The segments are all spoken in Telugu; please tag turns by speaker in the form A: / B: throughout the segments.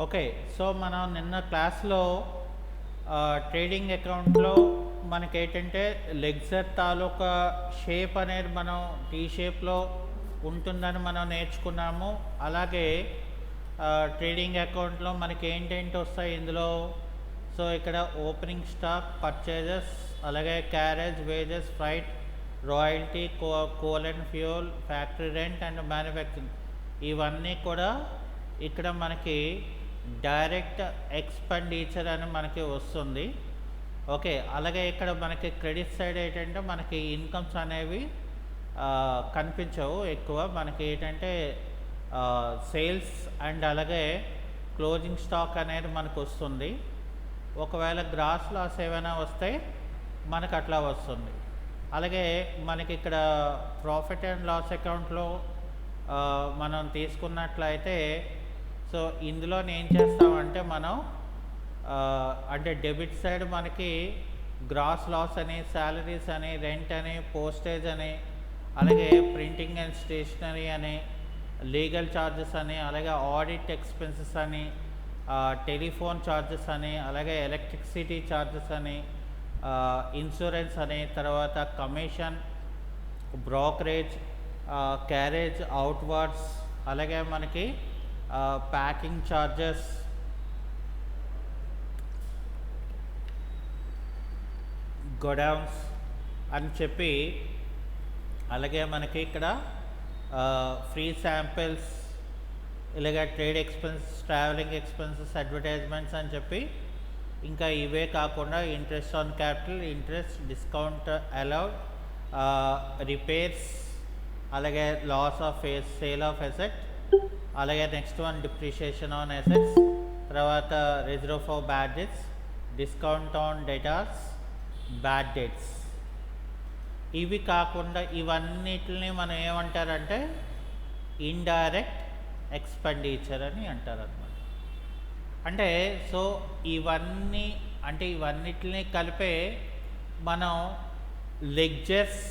A: ఓకే. సో, మనం నిన్న క్లాస్‌లో ట్రేడింగ్ అకౌంట్‌లో మనకేంటంటే లెడ్జర్ తాలూకా షేప్ అనేది మనం టీ షేప్‌లో ఉంటుందని మనం నేర్చుకున్నాము. అలాగే ట్రేడింగ్ అకౌంట్‌లో మనకేంటేంటి వస్తాయి ఇందులో. సో, ఇక్కడ ఓపెనింగ్ స్టాక్, పర్చేజెస్, అలాగే carriage, wages, freight, royalty, coal and fuel, factory rent and manufacturing ఇవన్నీ కూడా ఇక్కడ మనకి డైరెక్ట్ ఎక్స్పెండిచర్ అని మనకి వస్తుంది. ఓకే. అలాగే ఇక్కడ మనకి క్రెడిట్ సైడ్ ఏంటంటే మనకి ఇన్కమ్స్ అనేవి కనిపించవు ఎక్కువ. మనకి ఏంటంటే సేల్స్ అండ్ అలాగే క్లోజింగ్ స్టాక్ అనేది మనకు వస్తుంది. ఒకవేళ గ్రాస్ లాస్ ఏమైనా వస్తే మనకు అట్లా వస్తుంది. అలాగే మనకి ఇక్కడ ప్రాఫిట్ అండ్ లాస్ అకౌంట్లో మనం తీసుకున్నట్లయితే సో ఇందులో ఏం చేస్తామంటే మనం అంటే డెబిట్ సైడ్ మనకి గ్రాస్ లాస్ అని, శాలరీస్ అని, రెంట్ అని, పోస్టేజ్ అని, అలాగే ప్రింటింగ్ అండ్ స్టేషనరీ అని, లీగల్ ఛార్జెస్ అని, అలాగే ఆడిట్ ఎక్స్పెన్సెస్ అని, టెలిఫోన్ ఛార్జెస్ అని, అలాగే ఎలక్ట్రిసిటీ ఛార్జెస్ అని, ఇన్సూరెన్స్ అని, తర్వాత కమిషన్, బ్రోకరేజ్, క్యారేజ్ అవుట్వర్డ్స్, అలాగే మనకి ప్యాకింగ్ ఛార్జెస్, గోడౌన్స్ అని చెప్పి, అలాగే మనకి ఇక్కడ ఫ్రీ శాంపిల్స్, ఇలాగే trade expenses, travelling expenses, advertisements అని చెప్పి, ఇంకా ఇవే కాకుండా interest on capital, interest, discount allowed, repairs, అలాగే loss of sale of asset, అలాగే next one depreciation on assets, తర్వాత reserve for bad debts, discount on debtors, bad debts. ఇవి కాకుండా ఇవన్నిటిని మనం ఏమంటారంటే ఇండైరెక్ట్ ఎక్స్పెండిచర్ అని అంటారన్నమాట. అంటే సో ఇవన్నీ అంటే ఇవన్నిటిని కలిపే మనం లెడ్జర్స్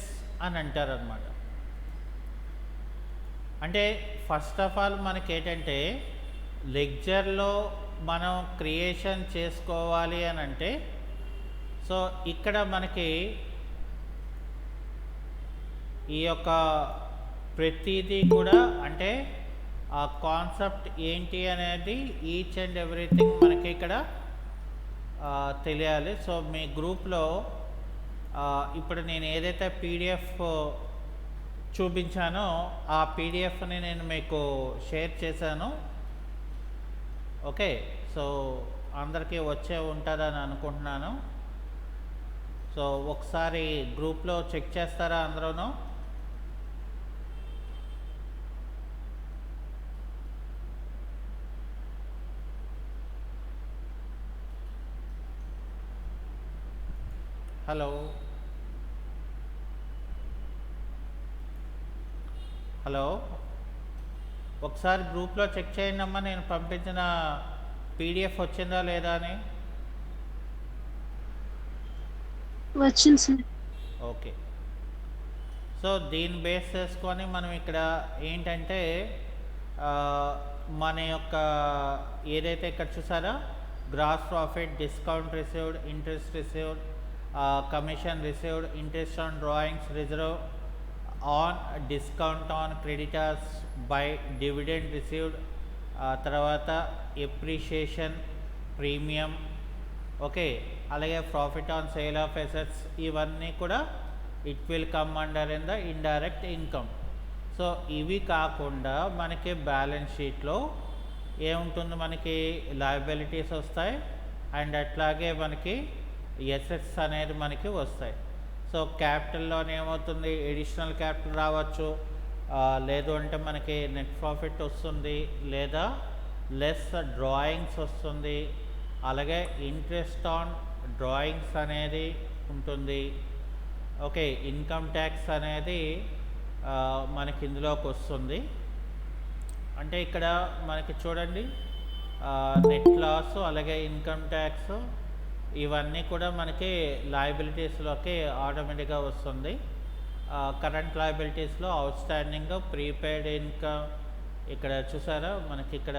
A: అని అంటారన్నమాట. అంటే ఫస్ట్ ఆఫ్ ఆల్ మనకి ఏంటంటే లెడ్జర్లో మనం క్రియేషన్ చేసుకోవాలి అని అంటే సో ఇక్కడ మనకి ఈ యొక్క ప్రతిదీ కూడా అంటే ఆ కాన్సెప్ట్ ఏంటి అనేది ఈచ్ అండ్ ఎవ్రీథింగ్ మనకి ఇక్కడ తెలియాలి. సో మీ గ్రూప్లో ఇప్పుడు నేను ఏదైతే పీడిఎఫ్ చూపించానో ఆ పీడిఎఫ్ని నేను మీకు షేర్ చేశాను. ఓకే. సో అందరికీ వచ్చే ఉంటుందని అనుకుంటున్నాను. సో ఒకసారి గ్రూప్లో చెక్ చేస్తారా అందరూను? హలో హలో ఒకసారి గ్రూప్లో చెక్ చేయండి అమ్మా, నేను పంపించిన పీడిఎఫ్ వచ్చిందా లేదా అని.
B: వచ్చింది సార్.
A: ఓకే. సో దీన్ని బేస్ చేసుకొని మనం ఇక్కడ ఏంటంటే మన యొక్క ఏదైతే ఇక్కడ చూసారా gross profit, discount received, interest received, commission received, interest on drawings, reserve on discount on creditors by, dividend received, తర్వాత ఎప్రిషియేషన్ ప్రీమియం. ఓకే. అలాగే profit on sale of assets ఇవన్నీ కూడా it will come under in the indirect income. So ఇవి కాకుండా మనకి బ్యాలెన్స్ షీట్లో ఏముంటుంది, మనకి లయబిలిటీస్ వస్తాయి అండ్ అట్లాగే మనకి ఎసెట్స్ అనేది మనకి వస్తాయి. సో క్యాపిటల్లోనే ఏమవుతుంది, ఎడిషనల్ క్యాపిటల్ రావచ్చు, లేదు అంటే మనకి నెట్ ప్రాఫిట్ వస్తుంది, లేదా లెస్ డ్రాయింగ్స్ వస్తుంది, అలాగే ఇంట్రెస్ట్ ఆన్ డ్రాయింగ్స్ అనేది ఉంటుంది. ఓకే. ఇన్కమ్ ట్యాక్స్ అనేది మనకి ఇందులోకి వస్తుంది. అంటే ఇక్కడ మనకి చూడండి నెట్ లాస్, అలాగే ఇన్కమ్ ట్యాక్స్ ఇవన్నీ కూడా మనకి లయబిలిటీస్లోకి ఆటోమేటిక్గా వస్తుంది. కరెంట్ లయబిలిటీస్లో అవుట్ స్టాండింగ్, ప్రీపెయిడ్ ఇన్కమ్, ఇక్కడ చూసారా మనకి ఇక్కడ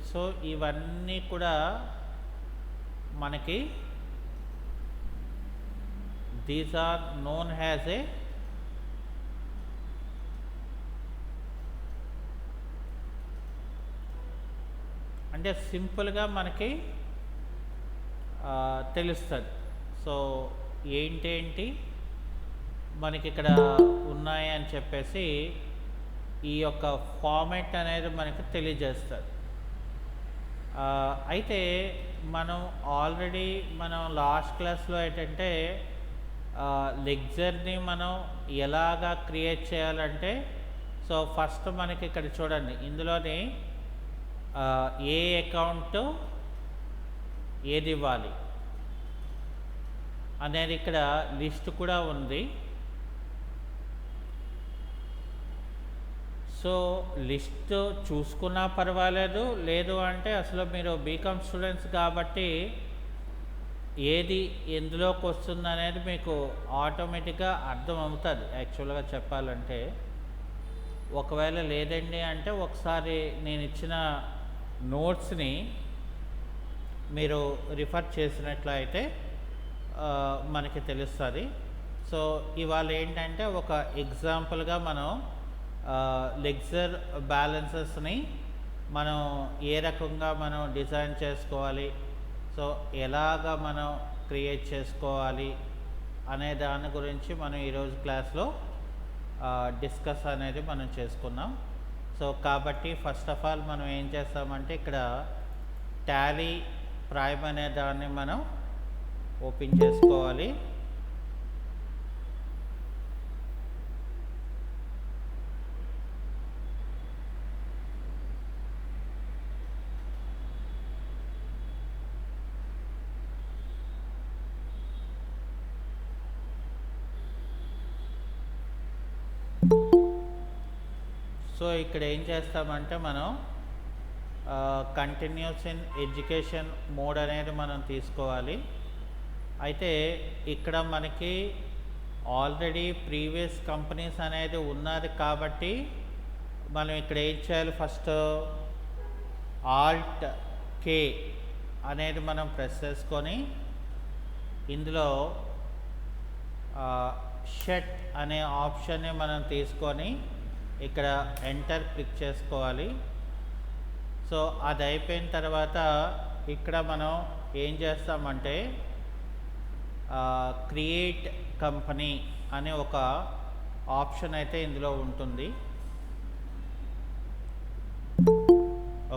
A: సో ఇవన్నీ కూడా మనకి these are known has a అంటే సింపుల్గా మనకి తెలుస్తుంది. సో ఏంటేంటి మనకి ఇక్కడ ఉన్నాయి అని చెప్పేసి ఈ యొక్క ఫార్మాట్ అనేది మనకి తెలియజేస్తుంది. అయితే మనం ఆల్రెడీ లాస్ట్ క్లాస్లో ఏంటంటే లెక్చర్ని మనం ఎలాగా క్రియేట్ చేయాలంటే, సో ఫస్ట్ మనకి ఇక్కడ చూడండి, ఇందులోని ఏ అకౌంట్ ఏది ఇవ్వాలి అనేది ఇక్కడ లిస్ట్ కూడా ఉంది. సో లిస్ట్ చూసుకున్నా పర్వాలేదు, లేదు అంటే అసలు మీరు బీకామ్ స్టూడెంట్స్ కాబట్టి ఏది ఎందులోకి వస్తుంది అనేది మీకు ఆటోమేటిక్గా అర్థం అవుతుంది. యాక్చువల్గా చెప్పాలంటే ఒకవేళ లేదండి అంటే ఒకసారి నేను ఇచ్చిన నోట్స్ని మీరు రిఫర్ చేసినట్లయితే మనకి తెలుస్తుంది. సో ఇవాళ ఏంటంటే ఒక ఎగ్జాంపుల్గా మనం లెక్చర్ బ్యాలెన్సెస్ని మనం ఏ రకంగా మనం డిజైన్ చేసుకోవాలి, సో ఎలాగా మనం క్రియేట్ చేసుకోవాలి అనే దాని గురించి మనం ఈరోజు క్లాస్లో డిస్కస్ అనేది మనం చేసుకున్నాం. సో కాబట్టి ఫస్ట్ ఆఫ్ ఆల్ మనం ఏం చేస్తామంటే ఇక్కడ టాలీ ప్రైమ్ అనే దాన్ని మనం ఓపెన్ చేసుకోవాలి. సో ఇక్కడ ఏం చేస్తామంటే మనం కంటిన్యూస్ ఇన్ ఎడ్యుకేషన్ మోడ్ అనేది మనం తీసుకోవాలి. అయితే ఇక్కడ మనకి ఆల్రెడీ ప్రీవియస్ కంపెనీస్ అనేది ఉన్నది కాబట్టి మనం ఇక్కడ ఏం చేయాలి, ఫస్ట్ ఆల్ట్ కే అనేది మనం ప్రెస్ చేసుకొని ఇందులో షట్ అనే ఆప్షన్ని మనం తీసుకొని ఇక్కడ ఎంటర్ క్లిక్ చేసుకోవాలి. సో అది అయిపోయిన తర్వాత ఇక్కడ మనం ఏం చేస్తామంటే క్రియేట్ కంపెనీ అనే ఒక ఆప్షన్ అయితే ఇందులో ఉంటుంది.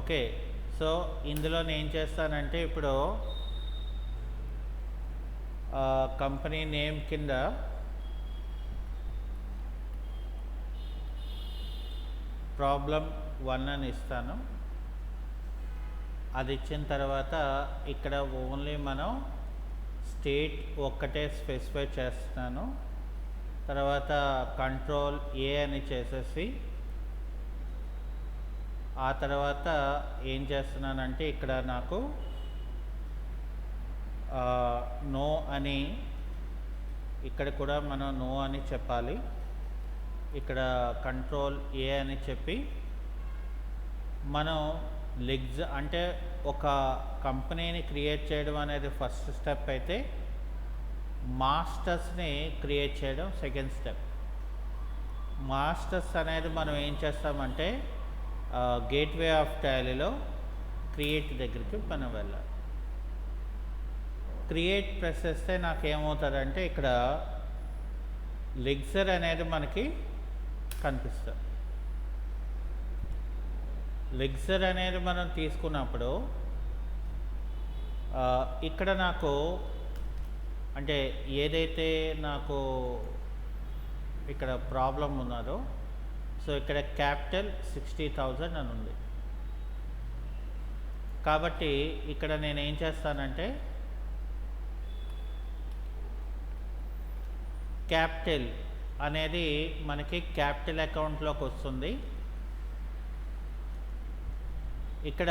A: ఓకే, సో ఇందులో నేను ఏం చేస్తానంటే ఇప్పుడు కంపెనీ నేమ్ కింద ప్రాబ్లం 1 అని ఇస్తాను. అది ఇచ్చిన తర్వాత ఇక్కడ ఓన్లీ మనం స్టేట్ ఒక్కటే స్పెసిఫై చేస్తున్నాను. తర్వాత కంట్రోల్ ఏ అని చేసేసి ఆ తర్వాత ఏం చేస్తున్నానంటే ఇక్కడ నాకు నో అని, ఇక్కడ కూడా మనం నో అని చెప్పాలి. ఇక్కడ కంట్రోల్ ఏ అని చెప్పి మనం అంటే ఒక కంపెనీని క్రియేట్ చేయడం అనేది ఫస్ట్ స్టెప్ అయితే మాస్టర్స్ని క్రియేట్ చేయడం సెకండ్ స్టెప్. మాస్టర్స్ అనేది మనం ఏం చేస్తామంటే గేట్వే ఆఫ్ టాలీలో క్రియేట్ దగ్గరికి మనం వెళ్ళాలి. క్రియేట్ ప్రెస్ చేస్తే నాకు ఏమవుతుందంటే ఇక్కడ లెక్చర్ అనేది మనకి కనిపిస్తుంది. లెక్చర్ అనేది మనం తీసుకున్నప్పుడు ఇక్కడ నాకు అంటే ఏదైతే నాకు ఇక్కడ ప్రాబ్లం ఉన్నదో, సో ఇక్కడ క్యాపిటల్ 60,000 అని ఉంది కాబట్టి ఇక్కడ నేను ఏం చేస్తానంటే క్యాపిటల్ అనేది మనకి క్యాపిటల్ అకౌంట్లోకి వస్తుంది. ఇక్కడ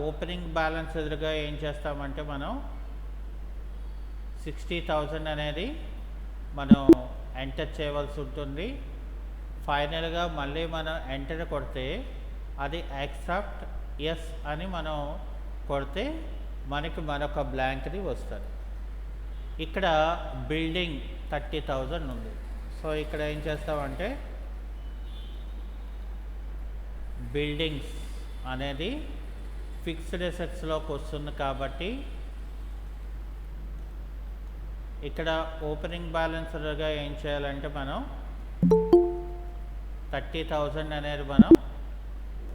A: ఓపెనింగ్ బ్యాలెన్స్ ఎదురుగా ఏం చేస్తామంటే మనం 60,000 అనేది మనం ఎంటర్ చేయవలసి ఉంటుంది. ఫైనల్గా మళ్ళీ మనం ఎంటర్ కొడితే అది యాక్సెప్ట్ ఎస్ అని మనం కొడితే మనకి మరొక బ్లాంక్ది వస్తుంది. ఇక్కడ బిల్డింగ్ 30,000 ఉంది. సో ఇక్కడ ఏం చేస్తామంటే బిల్డింగ్స్ అనేది ఫిక్స్డ్ అసెట్స్లోకి వస్తుంది కాబట్టి ఇక్కడ ఓపెనింగ్ బ్యాలెన్స్గా ఏం చేయాలంటే మనం 30,000 అనేది మనం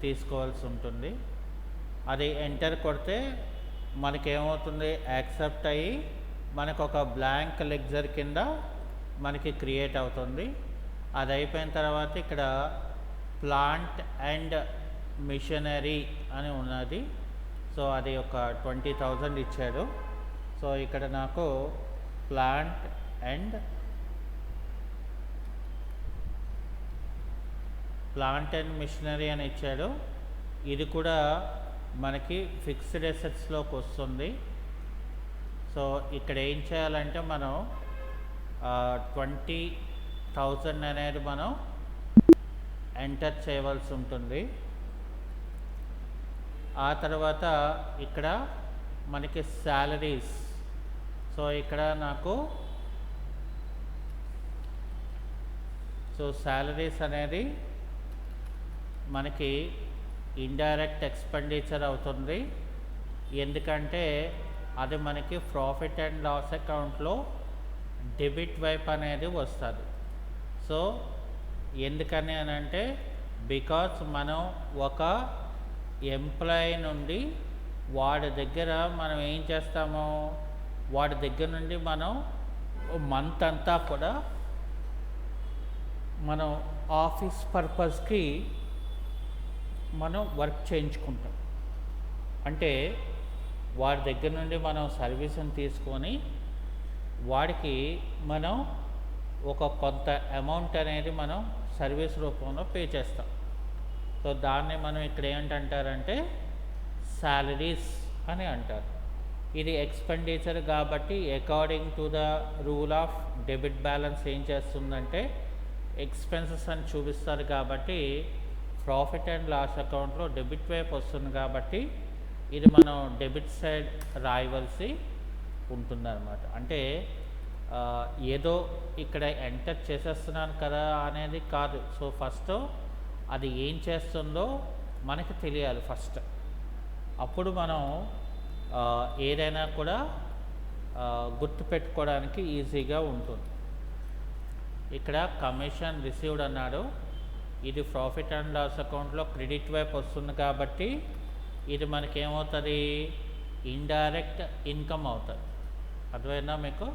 A: తీసుకోవాల్సి ఉంటుంది. అది ఎంటర్ కొడితే మనకేమవుతుంది, యాక్సెప్ట్ అయ్యి మనకు ఒక బ్లాంక్ లెగ్జర్ కింద మనకి క్రియేట్ అవుతుంది. అది అయిపోయిన తర్వాత ఇక్కడ ప్లాంట్ అండ్ మిషనరీ అని ఉన్నది. సో అది ఒక 20,000 ఇచ్చాడు. సో ఇక్కడ నాకు ప్లాంట్ అండ్ మిషనరీ అని ఇచ్చాడు. ఇది కూడా మనకి ఫిక్స్డ్ అసెట్స్లోకి వస్తుంది. సో ఇక్కడ ఏం చేయాలంటే మనం 20,000 అనేది మనం ఎంటర్ చేయవలసి ఉంటుంది. ఆ తర్వాత ఇక్కడ మనకి శాలరీస్. సో ఇక్కడ నాకు శాలరీస్ అనేది మనకి ఇండైరెక్ట్ ఎక్స్పెండిచర్ అవుతుంది. ఎందుకంటే అది మనకి ప్రాఫిట్ అండ్ లాస్ అకౌంట్లో డెబిట్ వైపు అనేది వస్తుంది. సో ఎందుకని అని అంటే బికాస్ మనం ఒక ఎంప్లాయీ నుండి వాడి దగ్గర మనం ఏం చేస్తాము, వాడి దగ్గర నుండి మనం మంత్ అంతా కూడా మనం ఆఫీస్ పర్పస్కి మనం వర్క్ చేయించుకుంటాం. అంటే వాడి దగ్గర నుండి మనం సర్వీస్ని తీసుకొని వాడికి మనం ఒక కొంత అమౌంట్ అనేది మనం సర్వీస్ రూపంలో పే చేస్తాం. సో దాన్ని మనం ఇక్కడ ఏంటంటారంటే శాలరీస్ అని అంటారు. ఇది ఎక్స్పెండిచర్ కాబట్టి according to the rule of debit balance ఏం చేస్తుందంటే ఎక్స్పెన్సెస్ అని చూపిస్తారు. కాబట్టి ప్రాఫిట్ అండ్ లాస్ అకౌంట్లో డెబిట్ వైపు వస్తుంది కాబట్టి ఇది మనం డెబిట్ సైడ్ రాయవలసి ఉంటుందన్నమాట. అంటే ఏదో ఇక్కడ ఎంటర్ చేసేస్తున్నాను కదా అనేది కాదు. సో ఫస్ట్ అది ఏం చేస్తుందో మనకి తెలియాలి ఫస్ట్. అప్పుడు మనం ఏదైనా కూడా గుర్తుపెట్టుకోవడానికి ఈజీగా ఉంటుంది. ఇక్కడ కమిషన్ రిసీవ్డ్ అన్నాడు. ఇది ప్రాఫిట్ అండ్ లాస్ అకౌంట్లో క్రెడిట్ వైపు వస్తుంది కాబట్టి ఇది మనకేమవుతుంది, ఇండైరెక్ట్ ఇన్కమ్ అవుతుంది. అర్థమైందా మీకు?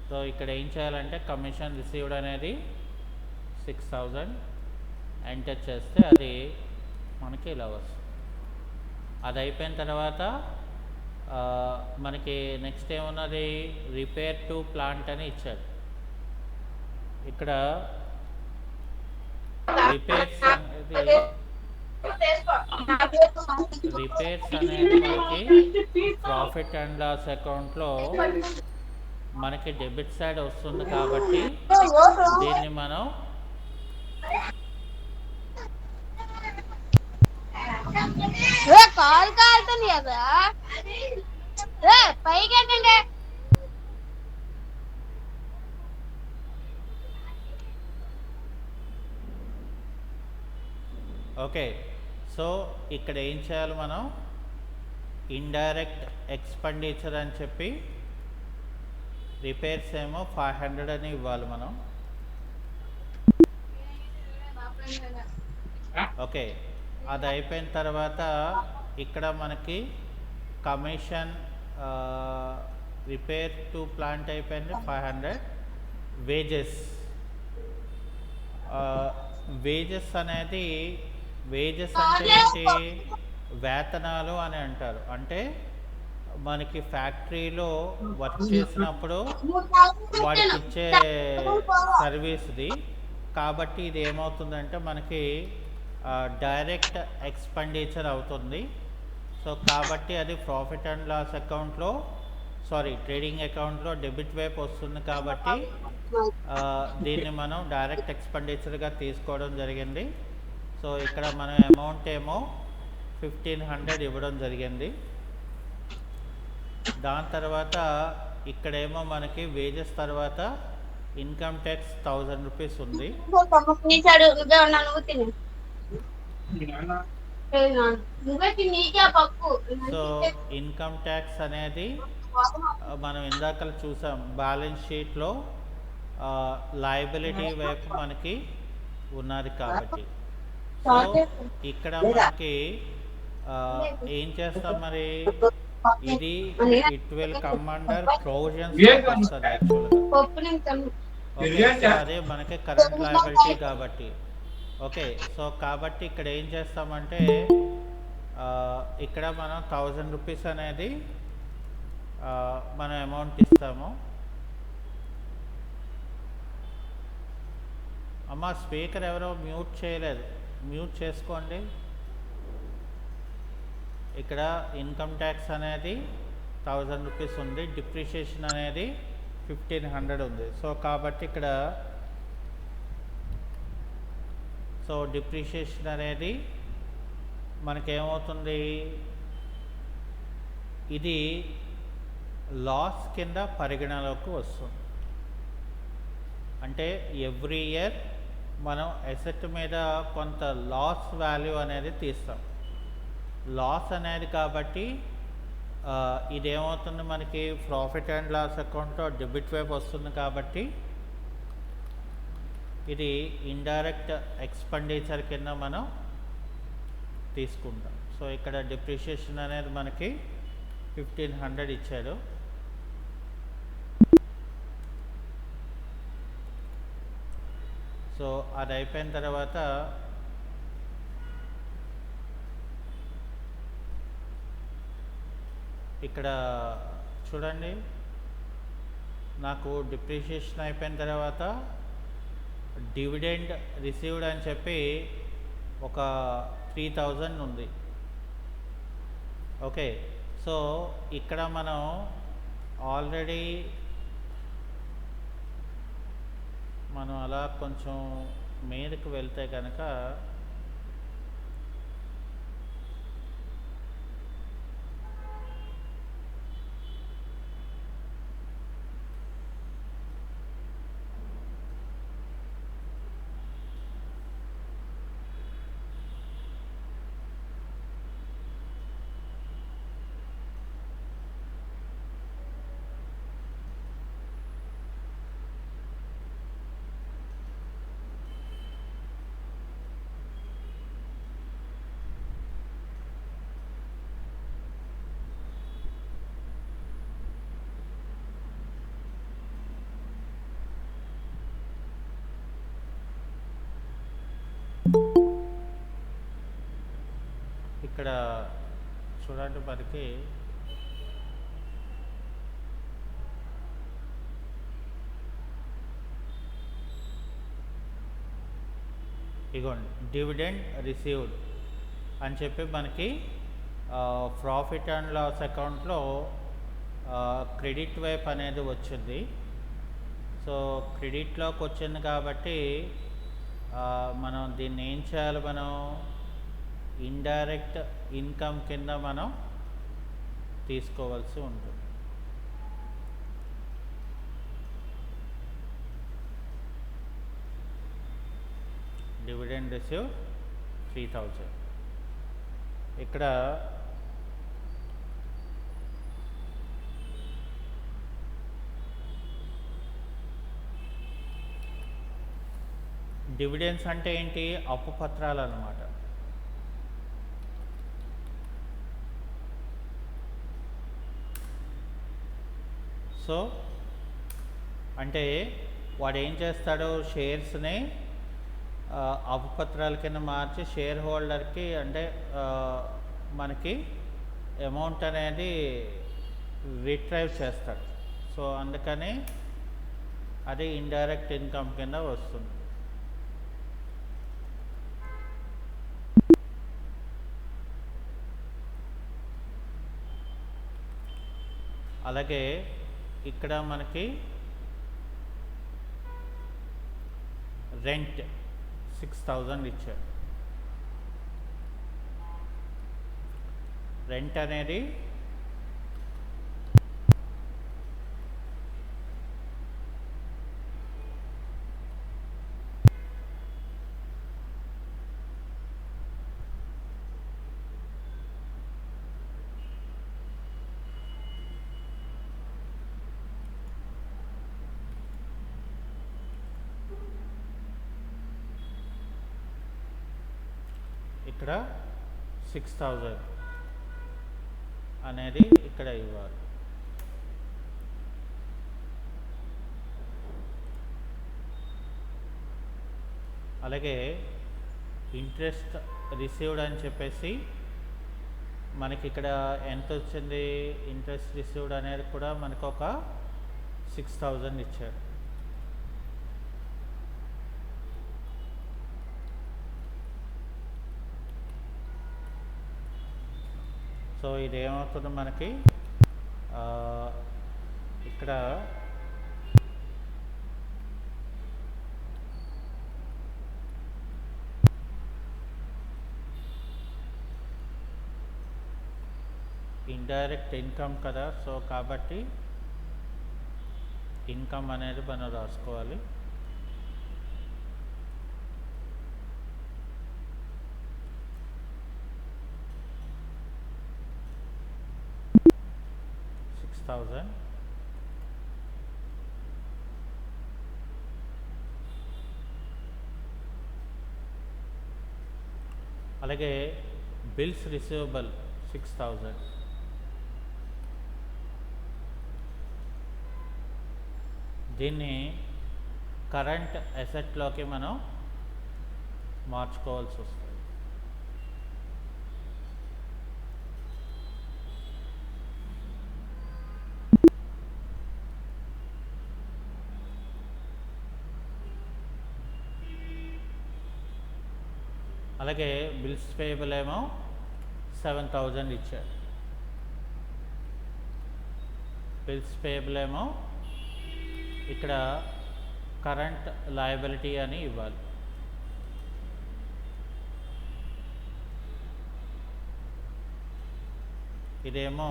A: సో ఇక్కడ ఏం చేయాలంటే కమిషన్ రిసీవ్డ్ అనేది 6,000 ఎంటర్ చేస్తే అది మనకి ఇలా వస్తుంది. అది అయిపోయిన తర్వాత మనకి నెక్స్ట్ ఏమున్నది, రిపేర్ టు ప్లాంట్ అని ఇచ్చాడు. ఇక్కడ రిపేర్స్ అనేది మనకి ప్రాఫిట్ అండ్ లాస్ అకౌంట్లో మనకి డెబిట్ సైడ్ వస్తుంది కాబట్టి దీన్ని మనం
C: కాల్ కాలుతుంది కదా పైకి ఎక్కండి.
A: ఓకే. సో ఇక్కడ ఏం చేయాలి, మనం ఇండైరెక్ట్ ఎక్స్పెండిచర్ అని చెప్పి రిపేర్స్ ఏమో 500 అని ఇవ్వాలి మనం. ఓకే. అది అయిపోయిన తర్వాత ఇక్కడ మనకి కమిషన్ రిపేర్ టు ప్లాంట్ అయిపోయింది 500. వేజెస్ అనేది వేజెస్ అంటే ఏంటి, వేతనాలు అని అంటారు. అంటే మనకి ఫ్యాక్టరీలో వర్క్ చేసినప్పుడు వాడికి ఇచ్చే సర్వీస్ది. కాబట్టి ఇది ఏమవుతుందంటే మనకి డైరెక్ట్ ఎక్స్పెండిచర్ అవుతుంది. సో కాబట్టి అది ప్రాఫిట్ అండ్ లాస్ అకౌంట్లో ట్రేడింగ్ అకౌంట్లో డెబిట్ వైపు వస్తుంది కాబట్టి దీన్ని మనం డైరెక్ట్ ఎక్స్పెండిచర్గా తీసుకోవడం జరిగింది. సో ఇక్కడ మనం అమౌంట్ ఏమో 1500 ఇవ్వడం జరిగింది. దాని తర్వాత ఇక్కడేమో మనకి వేజెస్ తర్వాత ఇన్కమ్ ట్యాక్స్ 1000 రూపీస్ ఉంది. సో ఇన్కమ్ ట్యాక్స్ అనేది మనం ఇందాక చూసాం బ్యాలెన్స్ షీట్లో లయబిలిటీ వైపు మనకి ఉన్నది కాబట్టి. సో ఇక్కడ మనకి ఏం చేస్తాం మరి, ఇది it will come under provisions వస్తుంది యాక్చువల్గా. ఓకే, సో అదే మనకి కరెంట్ లయబిలిటీ కాబట్టి. ఓకే, సో కాబట్టి ఇక్కడ ఏం చేస్తామంటే ఇక్కడ మనం 1000 రూపీస్ అనేది మనం అమౌంట్ ఇస్తాము. అమ్మ స్పీకర్ ఎవరో మ్యూట్ చేయలేదు, మ్యూట్ చేసుకోండి. ఇక్కడ ఇన్కమ్ ట్యాక్స్ అనేది 1000 రూపీస్ ఉంది, డిప్రిషియేషన్ అనేది 1500 ఉంది. సో కాబట్టి ఇక్కడ సో డిప్రిషియేషన్ అనేది మనకేమవుతుంది, ఇది లాస్ కింద పరిగణలోకి వస్తుంది. అంటే ఎవ్రీ ఇయర్ మనం అసెట్ మీద కొంత లాస్ వాల్యూ అనేది తీస్తాం. లాస్ అనేది కాబట్టి ఇదేమవుతుంది, మనకి ప్రాఫిట్ అండ్ లాస్ అకౌంట్లో డెబిట్ వైపు వస్తుంది కాబట్టి ఇది ఇండైరెక్ట్ ఎక్స్పెండిచర్ కింద మనం తీసుకుంటాం. సో ఇక్కడ డిప్రిషియేషన్ అనేది మనకి 1500 ఇచ్చాడు. సో అది అయిపోయిన తర్వాత ఇక్కడ చూడండి, నాకు డిప్రిషియేషన్ అయిపోయిన తర్వాత డివిడెండ్ రిసీవ్డ్ అని చెప్పి ఒక 3000 ఉంది. ఓకే, సో ఇక్కడ మనం ఆల్రెడీ మనం అలా కొంచెం మీదకి వెళ్తే కనుక ఇక్కడ చూడండి, మనకి ఇగోండి డివిడెండ్ రిసీవ్డ్ అని చెప్పి మనకి ప్రాఫిట్ అండ్ లాస్ అకౌంట్లో క్రెడిట్ వైపు అనేది వచ్చింది. సో క్రెడిట్లోకి వచ్చింది కాబట్టి మనం దీన్ని ఏం చేయాలి, మనం ఇండైరెక్ట్ ఇన్కమ్ కింద మనం తీసుకోవాల్సి ఉంటుంది. Dividend receive 3000. ఇక్కడ డివిడెండ్స్ అంటే ఏంటి, అప్పు పత్రాలు అన్నమాట. సో అంటే వాడు ఏం చేస్తాడు, షేర్స్ని అప్పుపత్రాల కింద మార్చి షేర్ హోల్డర్కి అంటే మనకి అమౌంట్ అనేది రిట్రైవ్ చేస్తాడు. సో అందుకని అది ఇండైరెక్ట్ ఇన్కమ్ కింద వస్తుంది. అలాగే ఇక్కడ మనకి రెంట్ 6000 ఇచ్చాడు. రెంట్ అనేది ఇక్కడ 6000 అనేది ఇక్కడ ఇవ్వాలి. అలాగే ఇంట్రెస్ట్ రిసీవ్డ్ అని చెప్పేసి మనకి ఇక్కడ ఎంత వచ్చింది, ఇంట్రెస్ట్ రిసీవ్డ్ అనేది కూడా మనకు ఒక 6000 ఇచ్చారు. సో ఇదేమవుతుంది మనకి ఇక్కడ ఇండైరెక్ట్ ఇన్కమ్ కదా, సో కాబట్టి ఇన్కమ్ అనేది మనం రాసుకోవాలి. అలాగే బిల్స్ రిసీవబుల్ 6000. దీన్ని కరెంట్ అసెట్లోకి మనం మార్చుకోవాల్సి వస్తుంది. అలాగే బిల్స్ పేయబుల్ ఏమో 7000 ఇచ్చారు. బిల్స్ పేయబుల్ ఏమో ఇక్కడ కరెంట్ లయబిలిటీ అని ఇవ్వాలి. ఇదేమో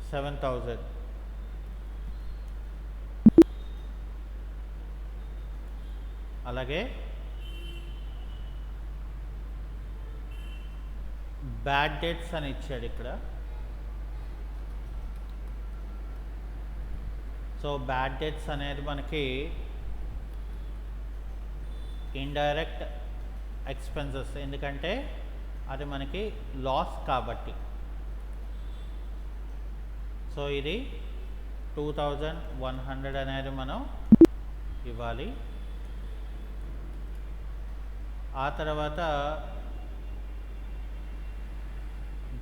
A: 7000. అలాగే బ్యాడ్ డేట్స్ అని ఇచ్చాడు ఇక్కడ. సో బ్యాడ్ డేట్స్ అనేది మనకి ఇండైరెక్ట్ ఎక్స్పెన్సెస్, ఎందుకంటే అది మనకి లాస్ కాబట్టి. సో ఇది 2100 అనేది మనం ఇవ్వాలి. ఆ తర్వాత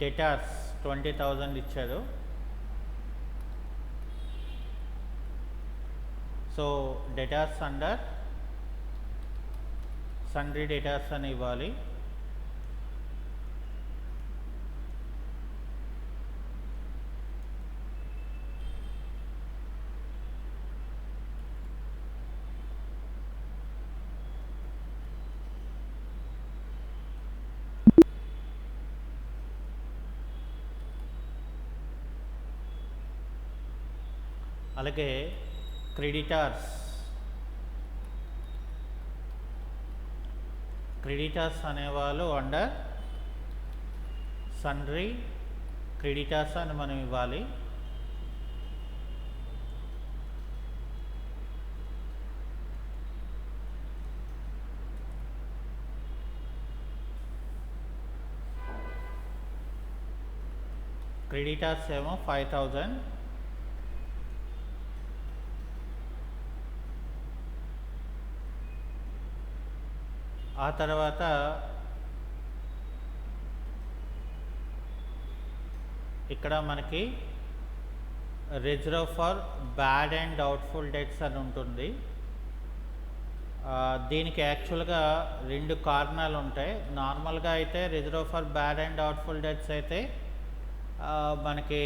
A: డెటార్స్ 20,000 ఇచ్చారు. సో డెటార్స్ అండర్ సన్రీ డెటార్స్ అని ఇవ్వాలి. అలాగే క్రెడిటార్స్ అనేవాళ్ళు అండర్ సన్రీ క్రెడిటార్స్ అని మనం ఇవ్వాలి. క్రెడిటార్స్ ఏమో 5000. ఆ తర్వాత ఇక్కడ మనకి reserve for bad and doubtful debts అని ఉంటుంది. దీనికి యాక్చువల్గా 2 కారణాలు ఉంటాయి. నార్మల్గా అయితే reserve for bad and doubtful debts అయితే మనకి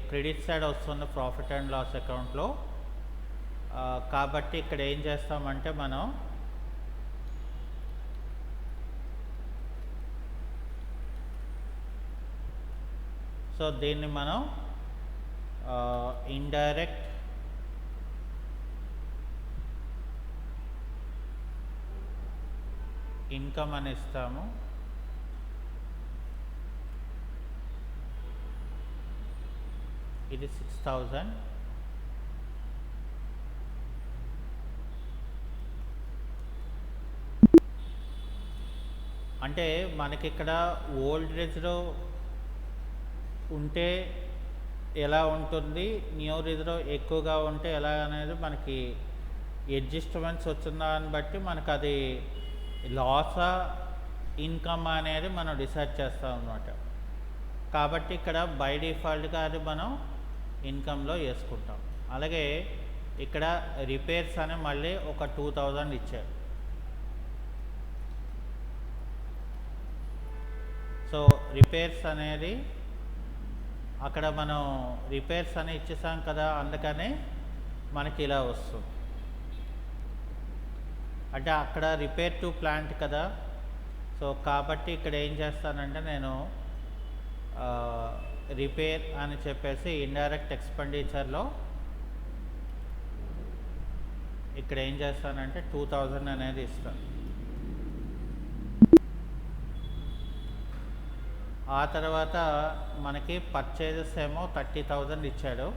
A: క్రెడిట్ సైడ్ వస్తుంది ప్రాఫిట్ అండ్ లాస్ అకౌంట్లో. కాబట్టి ఇక్కడ ఏం చేస్తామంటే మనం సో దీన్ని మనం ఇండైరెక్ట్ ఇన్కమ్ అని ఇస్తాము. ఇది 6000. అంటే మనకి ఇక్కడ ఓల్డ్ రేజ్లో ఉంటే ఎలా ఉంటుంది, న్యూ రేజ్లో ఎక్కువగా ఉంటే ఎలా అనేది మనకి అడ్జస్ట్మెంట్స్ వచ్చిన దాన్ని బట్టి మనకు అది లాసా ఇన్కమ్ అనేది మనం డిసైడ్ చేస్తాం అన్నమాట. కాబట్టి ఇక్కడ బై డిఫాల్ట్గా అది మనం ఇన్కంలో వేసుకుంటాం. అలాగే ఇక్కడ రిపేర్స్ అని మళ్ళీ ఒక 2000 ఇచ్చారు. సో రిపేర్స్ అనేది అక్కడ మనం రిపేర్స్ అని ఇచ్చేసాం కదా, అందుకనే మనకి ఇలా వస్తుంది. అంటే అక్కడ రిపేర్ టు ప్లాంట్ కదా, సో కాబట్టి ఇక్కడ ఏం చేస్తానంటే నేను రిపేర్ అని చెప్పేసి ఇండైరెక్ట్ ఎక్స్పెండిచర్లో ఇక్కడ ఏం చేస్తానంటే 2000 అనేది ఇస్తాను. ఆ తర్వాత మనకి పర్చేజెస్ ఏమో 30,000 ఇచ్చాడు.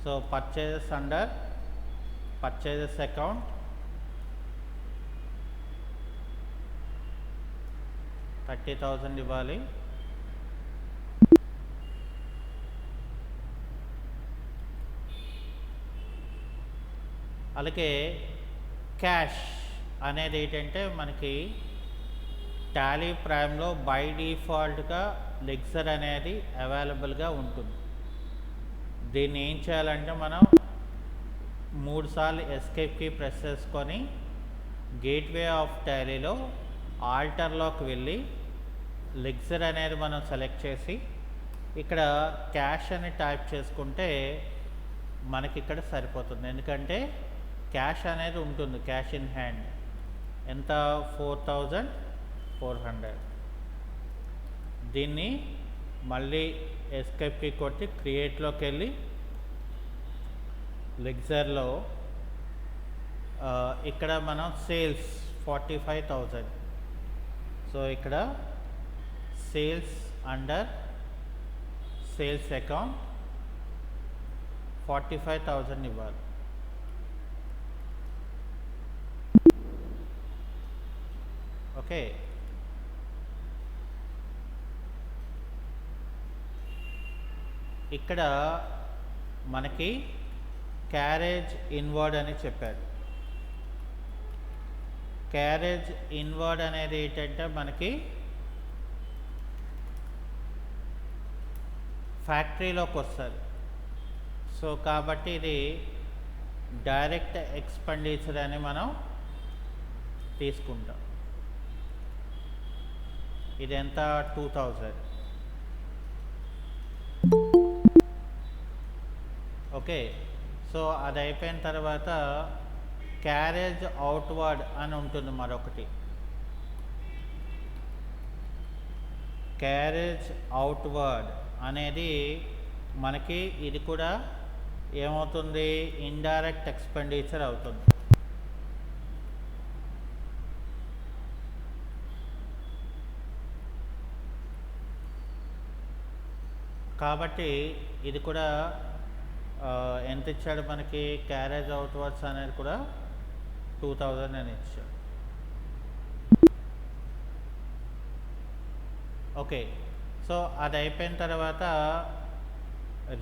A: So purchases under purchases account 30,000 ఇవ్వాలి. అలాగే క్యాష్ అనేది ఏంటంటే మనకి టాలీ ప్రైమ్లో బై డిఫాల్ట్గా లెక్చర్ అనేది అవైలబుల్గా ఉంటుంది. దీన్ని ఏం చేయాలంటే మనం 3 సార్లు ఎస్కేప్కి ప్రెస్ చేసుకొని గేట్వే ఆఫ్ టాలీలో ఆల్టర్లోకి వెళ్ళి లెక్చర్ అనేది మనం సెలెక్ట్ చేసి ఇక్కడ క్యాష్ అని టైప్ చేసుకుంటే మనకి ఇక్కడ సరిపోతుంది. ఎందుకంటే క్యాష్ అనేది ఉంటుంది, క్యాష్ ఇన్ హ్యాండ్ ఎంత 4400. దీన్ని మళ్ళీ ఎస్కేప్కి కొట్టి క్రియేట్లోకి వెళ్ళి లెక్చర్లో ఇక్కడ మనం సేల్స్ 45,000. సో ఇక్కడ సేల్స్ అండర్ సేల్స్ అకౌంట్ 45,000 ఇవ్వాలి. ఓకే, ఇక్కడ మనకి క్యారేజ్ ఇన్వర్డ్ అని చెప్పారు. క్యారేజ్ ఇన్వర్డ్ అనేది ఏంటంటే మనకి ఫ్యాక్టరీలోకి వస్తుంది. సో కాబట్టి ఇది డైరెక్ట్ ఎక్స్పెండిచర్ అని మనం తీసుకుంటాం. ఇది ఎంత 2000. ఓకే, సో అది అయిపోయిన తర్వాత క్యారేజ్ అవుట్వర్డ్ అని ఉంటుంది మరొకటి. క్యారేజ్ అవుట్వర్డ్ అనేది మనకి ఇది కూడా ఏమవుతుంది, ఇండైరెక్ట్ ఎక్స్పెండిచర్ అవుతుంది. కాబట్టి ఇది కూడా ఎంత ఇచ్చాడు మనకి, క్యారేజ్ అవుట్వర్డ్స్ అనేది కూడా 2000 అని ఇచ్చాడు. ఓకే, సో అది అయిపోయిన తర్వాత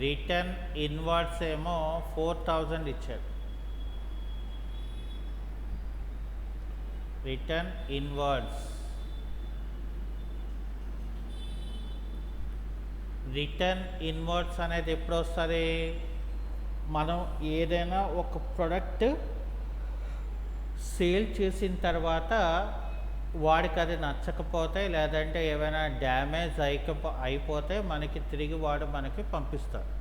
A: రిటర్న్ ఇన్వర్డ్స్ ఏమో 4000 ఇచ్చాడు. రిటర్న్ ఇన్వర్డ్స్ అనేది ఎప్పుడు వస్తుంది, మనం ఏదైనా ఒక ప్రోడక్ట్ సేల్ చేసిన తర్వాత వాడికి అది నచ్చకపోతే లేదంటే ఏమైనా డ్యామేజ్ అయిపోతే మనకి తిరిగి వాడు మనకి పంపిస్తాడు.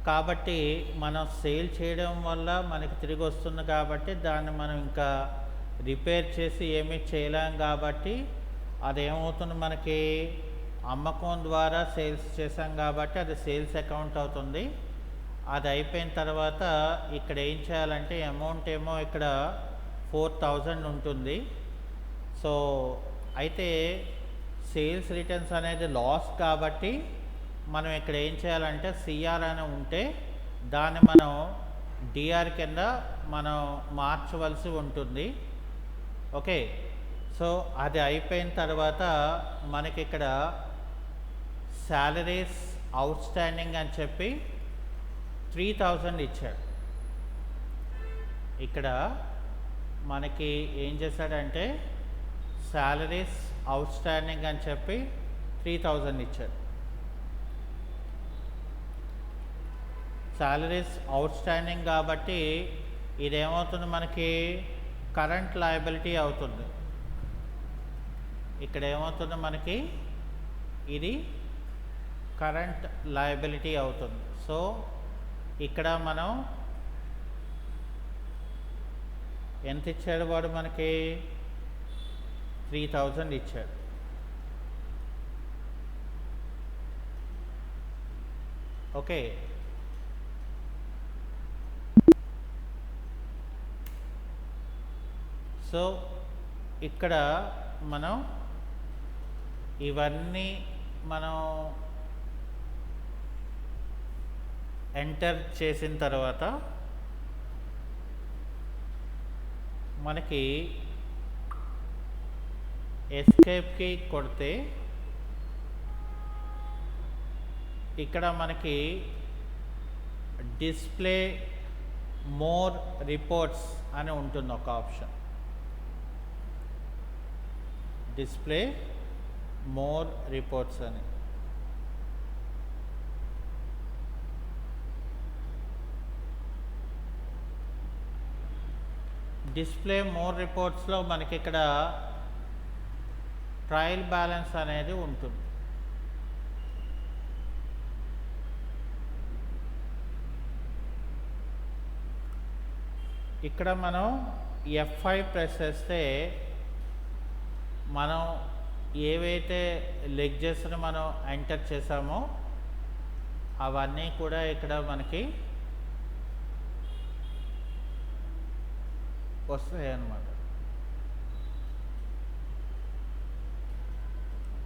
A: కాబట్టి మనం సేల్ చేయడం వల్ల మనకి తిరిగి వస్తుంది కాబట్టి దాన్ని మనం ఇంకా రిపేర్ చేసి ఏమీ చేయలేం. కాబట్టి అదేమవుతుంది మనకి అమ్మకం ద్వారా సేల్స్ చేసాం కాబట్టి అది సేల్స్ అకౌంట్ అవుతుంది. అది అయిపోయిన తర్వాత ఇక్కడ ఏం చేయాలంటే అమౌంట్ ఏమో ఇక్కడ 4000 ఉంటుంది. సో అయితే సేల్స్ రిటర్న్స్ అనేది లాస్ కాబట్టి మనం ఇక్కడ ఏం చేయాలంటే సిఆర్ అని ఉంటే దాన్ని మనం డిఆర్ కింద మనం మార్చవలసి ఉంటుంది. ఓకే, సో అది అయిపోయిన తర్వాత మనకి ఇక్కడ శాలరీస్ అవుట్ స్టాండింగ్ అని చెప్పి 3000 ఇచ్చాడు. ఇక్కడ మనకి ఏం చేశాడంటే శాలరీస్ అవుట్ స్టాండింగ్ అని చెప్పి 3000 ఇచ్చాడు. శాలరీస్ అవుట్ స్టాండింగ్ కాబట్టి ఇదేమవుతుంది మనకి కరెంట్ లయబిలిటీ అవుతుంది. ఇక్కడ ఏమవుతుంది మనకి ఇది కరెంట్ లయబిలిటీ అవుతుంది. సో ఇక్కడ మనం ఎంత ఇచ్చాడు వాడు మనకి 3000 ఇచ్చాడు. ఓకే, సో ఇక్కడ మనం ఇవన్నీ మనం ఎంటర్ చేసిన తర్వాత మనకి ఎస్కేప్కి కొడితే ఇక్కడ మనకి డిస్ప్లే మోర్ రిపోర్ట్స్ అని ఉంటుంది ఒక ఆప్షన్. డిస్ప్లే మోర్ రిపోర్ట్స్ అని. డిస్ప్లే మోర్ రిపోర్ట్స్లో మనకి ఇక్కడ ట్రయల్ బ్యాలెన్స్ అనేది ఉంటుంది. ఇక్కడ మనం F5 ప్రెస్ చేస్తే మనం ఏవైతే లెడ్జెస్ని మనం ఎంటర్ చేసామో అవన్నీ కూడా ఇక్కడ మనకి వస్తాయి అన్నమాట.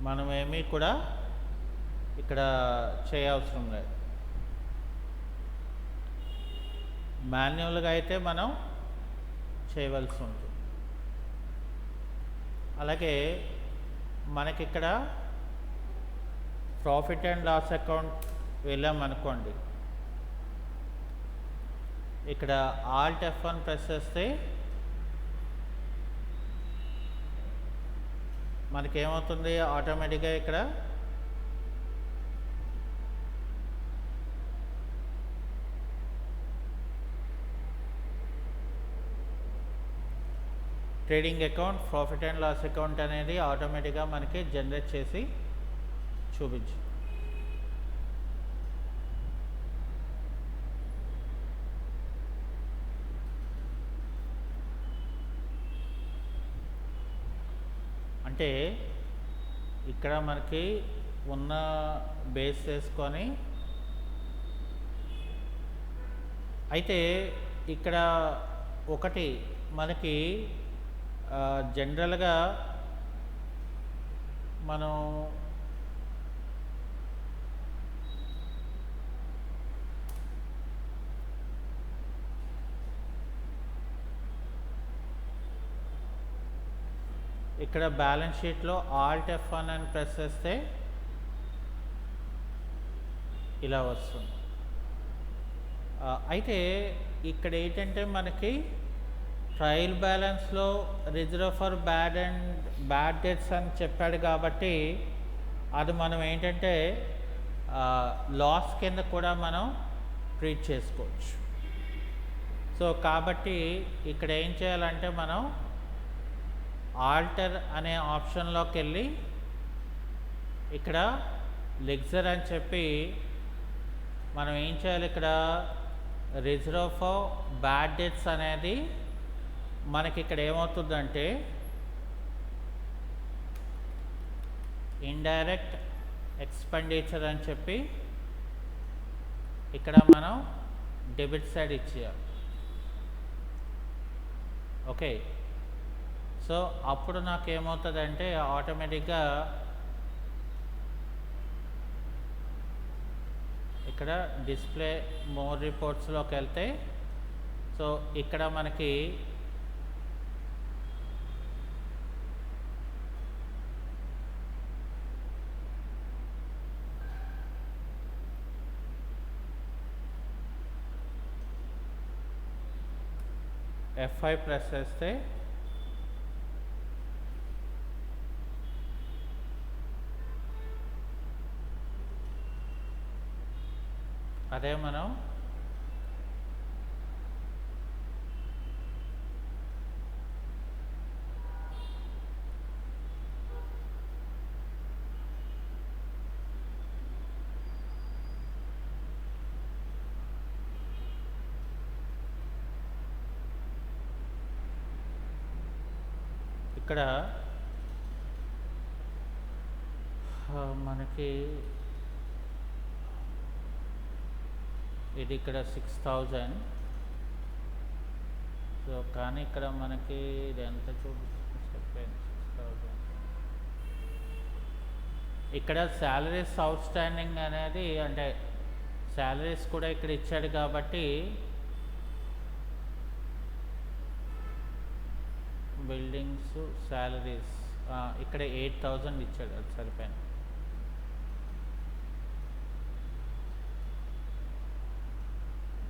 A: మనమేమీ కూడా ఇక్కడ చేయవసరం లేదు. మాన్యువల్గా అయితే మనం చేయవలసి ఉంటుంది. అలాగే మనకి ఇక్కడ ప్రాఫిట్ అండ్ లాస్ అకౌంట్ వెళ్ళామనుకోండి, ఇక్కడ ఆల్ట్ F1 ప్రెస్ చేస్తే మనకేమవుతుంది ఆటోమేటిక్గా ఇక్కడ trading account, profit and loss account అనేది ఆటోమేటిక్గా మనకి జనరేట్ చేసి చూపించు. అంటే ఇక్కడ మనకి ఉన్న బేస్ చేసుకొని అయితే ఇక్కడ ఒకటి మనకి జనరల్గా మనం ఇక్కడ బ్యాలెన్స్ షీట్లో ఆల్ట్ F1 అని ప్రెస్ చేస్తే ఇలా వస్తుంది. అయితే ఇక్కడ ఏంటంటే మనకి ట్రయల్ బ్యాలెన్స్లో రిజర్వ్ ఫర్ బ్యాడ్ డెట్స్ అని చెప్పాడు కాబట్టి అది మనం ఏంటంటే లాస్ కింద కూడా మనం ట్రీట్ చేసుకోవచ్చు. సో కాబట్టి ఇక్కడ ఏం చేయాలంటే మనం ఆల్టర్ అనే ఆప్షన్లోకి వెళ్ళి ఇక్కడ లెగ్జర్ అని చెప్పి మనం ఏం చేయాలి, ఇక్కడ రిజర్వ్ ఫర్ బ్యాడ్ డెట్స్ అనేది మనకి ఇక్కడ ఏమవుతుందంటే ఇండైరెక్ట్ ఎక్స్పెండిచర్ అని చెప్పి ఇక్కడ మనం డెబిట్ సైడ్ ఇచ్చేయాలి. ఓకే, సో అప్పుడు నాకు ఏమవుతుందంటే ఆటోమేటిక్గా ఇక్కడ డిస్ప్లే మోర్ రిపోర్ట్స్లోకి వెళ్తే సో ఇక్కడ మనకి F5 ప్రెస్ చేస్తే అదే మనం ఇక్కడ మనకి ఇది ఇక్కడ 6000. సో కానీ ఇక్కడ మనకి ఇది ఎంత చూపిస్తుంది 6000. ఇక్కడ శాలరీస్ అవుట్ స్టాండింగ్ అనేది అంటే శాలరీస్ కూడా ఇక్కడ ఇచ్చాడు కాబట్టి బిల్డింగ్స్ శాలరీస్ ఇక్కడ 8000 ఇచ్చాడు, అది సరిపోయింది.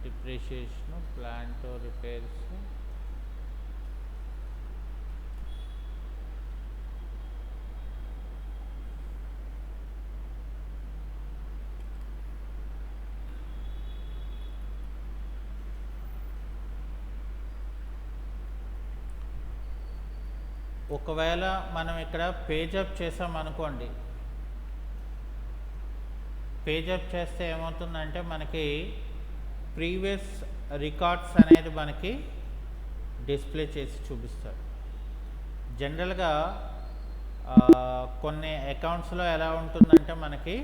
A: డిప్రిషియేషన్, ప్లాంట్ రిపేర్స్, ఒకవేళ మనం ఇక్కడ పేజప్ చేసామనుకోండి, పేజప్ చేస్తే ఏమవుతుందంటే మనకి ప్రీవియస్ రికార్డ్స్ అనేది మనకి డిస్ప్లే చేసి చూపిస్తాడు. జనరల్గా కొన్ని అకౌంట్స్లో ఎలా ఉంటుందంటే మనకి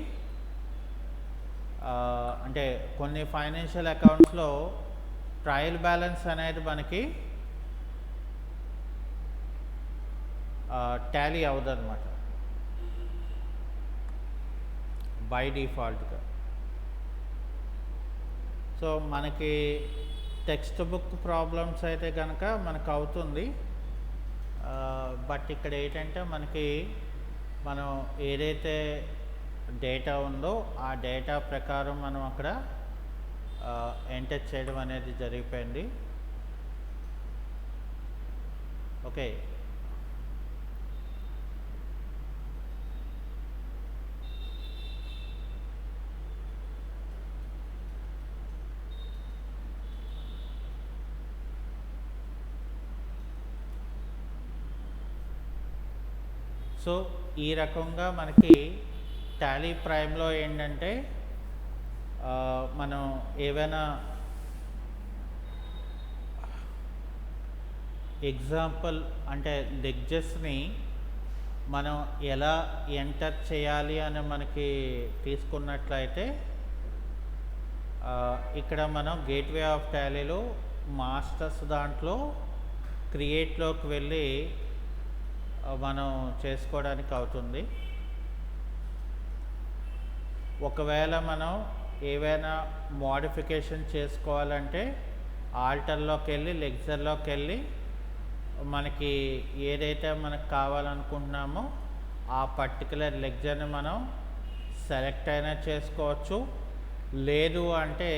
A: అంటే కొన్ని ఫైనాన్షియల్ అకౌంట్స్లో ట్రయల్ బ్యాలెన్స్ అనేది మనకి టాలీ అవ్వదన్నమాట బై డిఫాల్ట్గా. సో మనకి టెక్స్ట్ బుక్ ప్రాబ్లమ్స్ అయితే కనుక మనకు అవుతుంది. బట్ ఇక్కడ ఏంటంటే మనకి మనం ఏదైతే డేటా ఉందో ఆ డేటా ప్రకారం మనం అక్కడ ఎంటర్ చేయడం అనేది జరిగిపోయింది. ఓకే, సో ఈ రకంగా మనకి టాలీ ప్రైమ్లో ఏంటంటే మనం ఏవైనా ఎగ్జాంపుల్ అంటే లెడ్జర్స్ని మనం ఎలా ఎంటర్ చేయాలి అని మనకి తీసుకున్నట్లయితే ఇక్కడ మనం గేట్వే ఆఫ్ టాలీలో మాస్టర్స్ దాంట్లో క్రియేట్లోకి వెళ్ళి మనం చేసుకోవడానికి అవుతుంది. ఒకవేళ మనం ఏవైనా మోడిఫికేషన్ చేసుకోవాలంటే ఆల్టర్లోకి వెళ్ళి లెక్చర్లోకి వెళ్ళి మనకి ఏదైతే మనకు కావాలనుకుంటున్నామో ఆ పర్టికులర్ లెక్చర్ని మనం సెలెక్ట్ అయినా చేసుకోవచ్చు. లేదు అంటే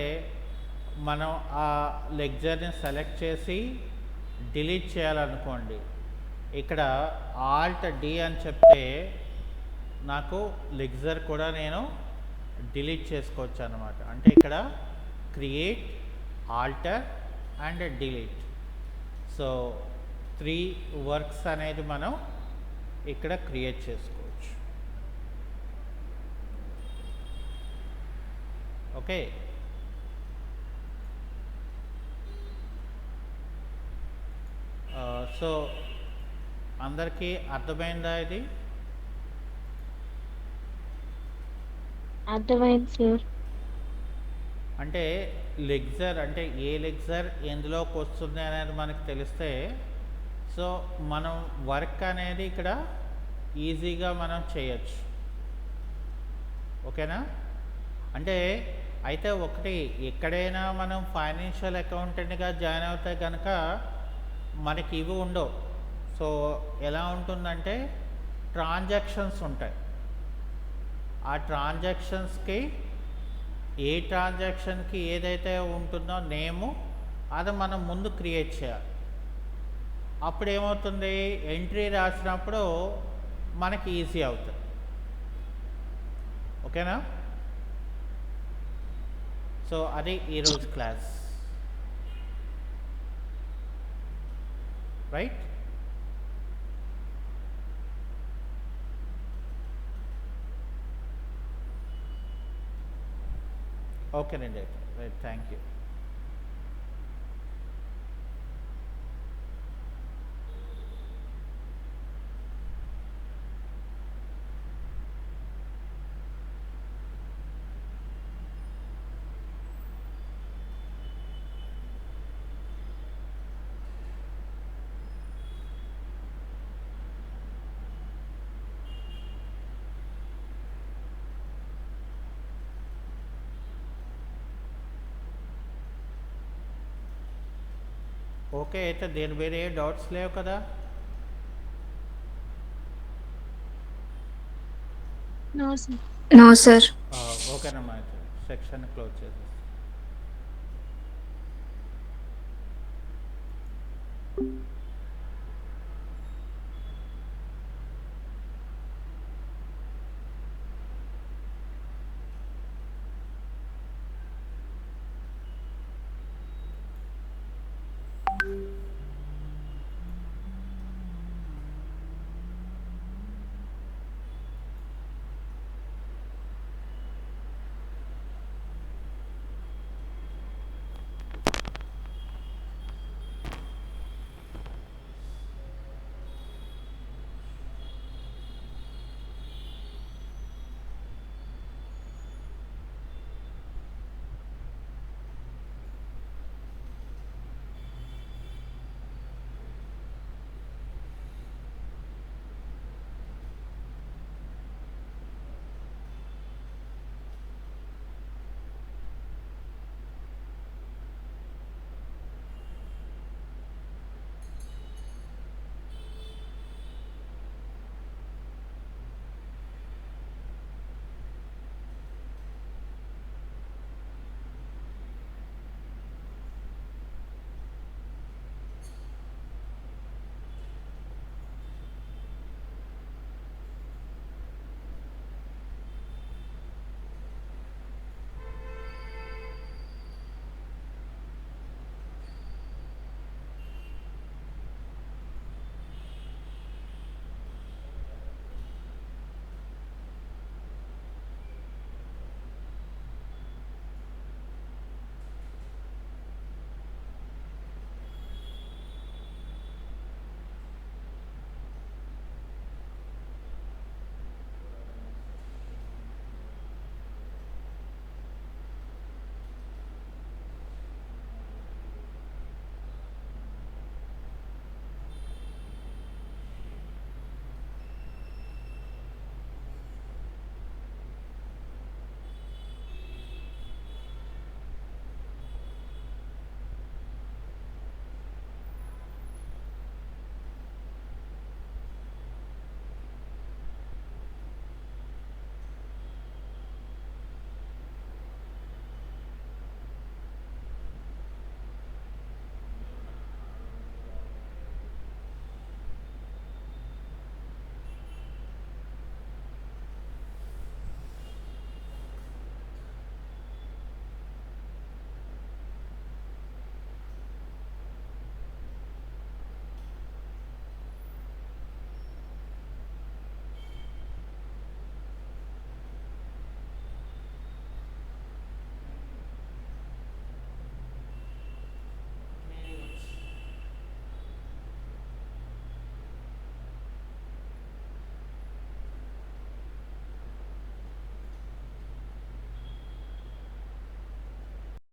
A: మనం ఆ లెక్చర్ని సెలెక్ట్ చేసి డిలీట్ చేయాలనుకోండి, ఇక్కడ ఆల్ట్ డి అని చెప్తే నాకు లెక్చర్ కూడా నేను డిలీట్ చేసుకోవచ్చు అన్నమాట. అంటే ఇక్కడ create, alter and delete, so 3 works అనేది మనం ఇక్కడ క్రియేట్ చేసుకోవచ్చు. ఓకే, సో అందరికీ అర్థమైందా ఇది?
B: అర్థమైంది సార్.
A: అంటే లెగ్జర్ అంటే ఏ లెగ్జర్ ఎందులోకి వస్తుంది అనేది మనకు తెలిస్తే సో మనం వర్క్ అనేది ఇక్కడ ఈజీగా మనం చేయొచ్చు. ఓకేనా? అంటే అయితే ఒకటి ఎక్కడైనా మనం ఫైనాన్షియల్ అకౌంటెంట్గా జాయిన్ అవుతే కనుక మనకి ఇవి ఉండవు. సో ఎలా ఉంటుందంటే ట్రాన్సాక్షన్స్ ఉంటాయి. ఆ ట్రాన్సాక్షన్స్కి ఏ ట్రాన్సాక్షన్కి ఏదైతే ఉంటుందో నేము అది మనం ముందు క్రియేట్ చేయాలి. అప్పుడు ఏమవుతుంది, ఎంట్రీ రాసినప్పుడు మనకి ఈజీ అవుతుంది. ఓకేనా? సో అది ఈరోజు క్లాస్, రైట్? ఓకేనండి, అయితే రైట్, థ్యాంక్ యూ. ఓకే, అయితే దేని వేరే ఏ డౌట్స్ లేవు కదా?
B: No sir.
C: No, sir.
A: ఓకేనమ్మా, అయితే సెక్షన్ క్లోజ్ చేసేసి